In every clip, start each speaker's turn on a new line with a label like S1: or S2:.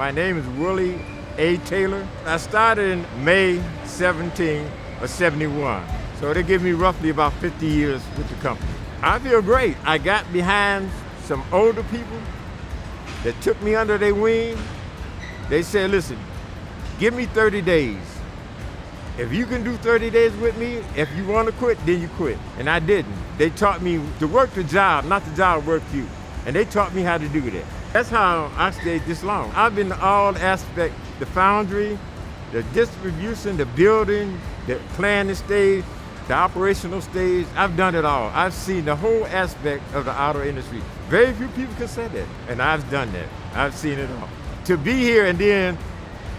S1: My name is Willie A. Taylor. I started in May 17 of 71. So they give me roughly about 50 years with the company. I feel great. I got behind some older people that took me under their wing. They said, listen, give me 30 days. If you can do 30 days with me, if you want to quit, then you quit. And I didn't. They taught me to work the job, not the job work you. And they taught me how to do that. That's how I stayed this long. I've been in all aspects, the foundry, the distribution, the building, the planning stage, the operational stage. I've done it all. I've seen the whole aspect of the auto industry. Very few people can say that, and I've done that. I've seen it all. To be here and then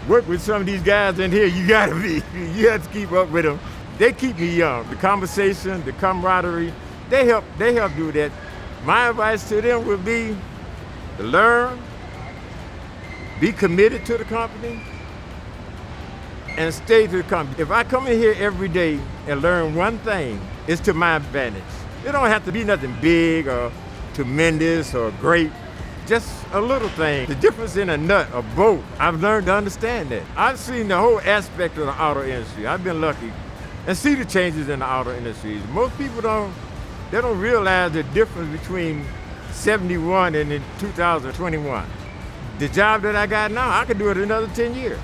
S1: work with some of these guys in here, you have to keep up with them. They keep me young. The conversation, the camaraderie, they help do that. My advice to them would be to learn, be committed to the company, and stay to the company. If I come in here every day and learn one thing, it's to my advantage. It don't have to be nothing big or tremendous or great. Just a little thing. The difference in a nut, a bolt, I've learned to understand that. I've seen the whole aspect of the auto industry. I've been lucky and see the changes in the auto industry. Most people don't realize the difference between 71 and in 2021. The job that I got now, I could do it another 10 years.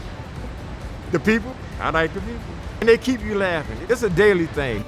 S1: The people, I like the people. And they keep you laughing. It's a daily thing.